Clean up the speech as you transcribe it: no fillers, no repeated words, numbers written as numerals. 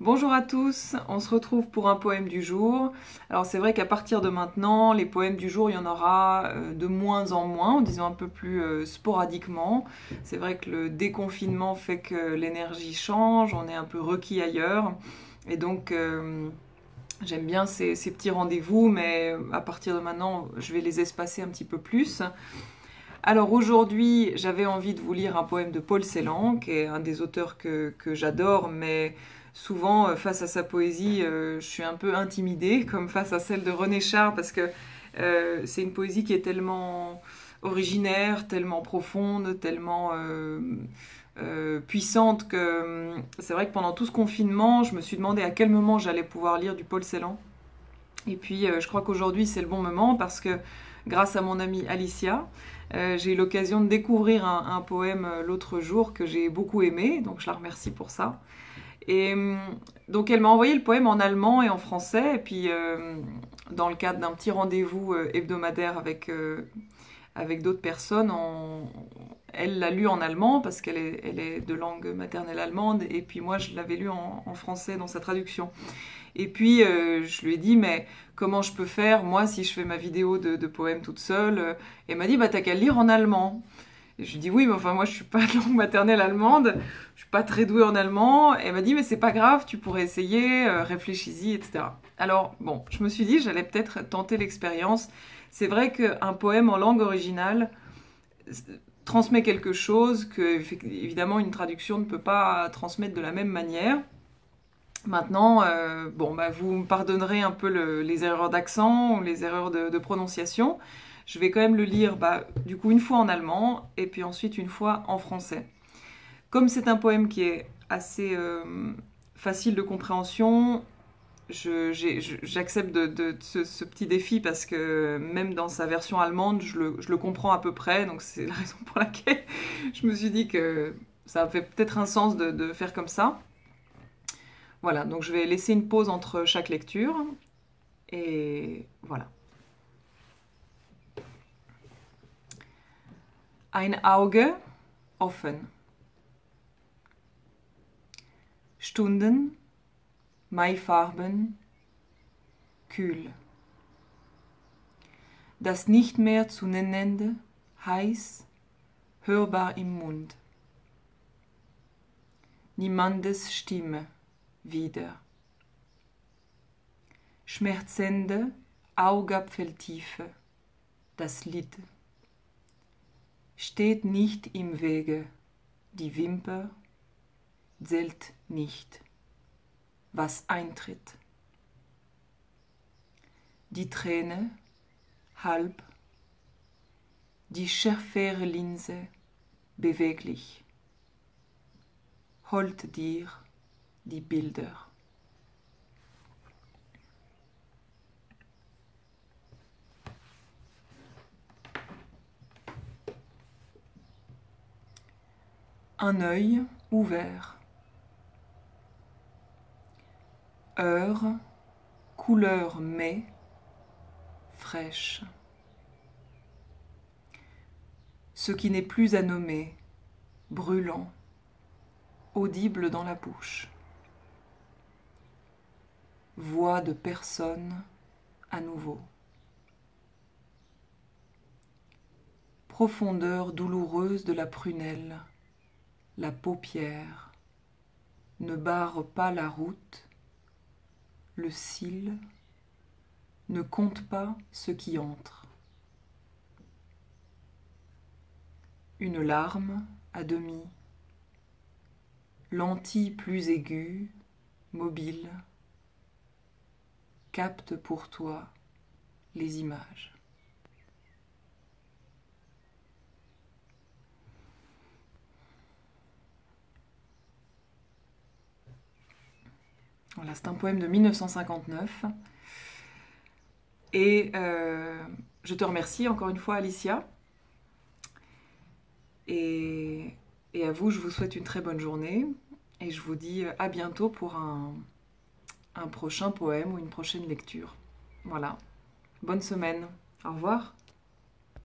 Bonjour à tous, on se retrouve pour un poème du jour. Alors c'est vrai qu'à partir de maintenant, les poèmes du jour, il y en aura de moins en moins, en disant un peu plus sporadiquement. C'est vrai que le déconfinement fait que l'énergie change, on est un peu requis ailleurs. Et donc j'aime bien ces petits rendez-vous, mais à partir de maintenant, je vais les espacer un petit peu plus. Alors aujourd'hui, j'avais envie de vous lire un poème de Paul Celan, qui est un des auteurs que j'adore, mais souvent, face à sa poésie, je suis un peu intimidée, comme face à celle de René Char, parce que c'est une poésie qui est tellement originaire, tellement profonde, tellement puissante, que c'est vrai que pendant tout ce confinement, je me suis demandé à quel moment j'allais pouvoir lire du Paul Celan. Et puis, je crois qu'aujourd'hui, c'est le bon moment, parce que grâce à mon amie Alicia, j'ai eu l'occasion de découvrir un poème l'autre jour que j'ai beaucoup aimé, donc je la remercie pour ça. Et donc elle m'a envoyé le poème en allemand et en français, et puis dans le cadre d'un petit rendez-vous hebdomadaire avec d'autres personnes, elle l'a lu en allemand parce elle est de langue maternelle allemande, et puis moi je l'avais lu en français dans sa traduction. Et puis je lui ai dit, mais comment je peux faire moi si je fais ma vidéo de poèmes toute seule? Et elle m'a dit, bah t'as qu'à le lire en allemand. Et je lui dis oui, mais enfin moi je suis pas de langue maternelle allemande, je suis pas très douée en allemand. Et elle m'a dit mais c'est pas grave, tu pourrais essayer, réfléchis-y, etc. Alors bon, je me suis dit j'allais peut-être tenter l'expérience. C'est vrai qu'un poème en langue originale transmet quelque chose que évidemment une traduction ne peut pas transmettre de la même manière. Maintenant, bon, bah, vous me pardonnerez un peu les erreurs d'accent ou les erreurs de prononciation. Je vais quand même le lire, bah, du coup, une fois en allemand et puis ensuite une fois en français. Comme c'est un poème qui est assez facile de compréhension, j'accepte ce petit défi parce que même dans sa version allemande, je le comprends à peu près. Donc c'est la raison pour laquelle je me suis dit que ça fait peut-être un sens de faire comme ça. Voilà, donc je vais laisser une pause entre chaque lecture. Et voilà. Ein Auge offen. Stunden, Maifarben, kühl. Das nicht mehr zu nennende, heiß, hörbar im Mund. Niemandes Stimme wieder. Schmerzende Augapfeltiefe, das Lied. Steht nicht im Wege, die Wimper zählt nicht, was eintritt. Die Träne, halb, die schärfere Linse, beweglich. Holt dir die Bilder. Un œil ouvert. Heure, couleur mai, fraîche. Ce qui n'est plus à nommer, brûlant, audible dans la bouche. Voix de personne à nouveau. Profondeur douloureuse de la prunelle, la paupière ne barre pas la route, le cil ne compte pas ce qui entre. Une larme à demi, lentille plus aiguë, mobile, capte pour toi les images. Voilà, c'est un poème de 1959. Et je te remercie encore une fois, Alicia. Et à vous, je vous souhaite une très bonne journée. Et je vous dis à bientôt pour un prochain poème ou une prochaine lecture. Voilà. Bonne semaine. Au revoir.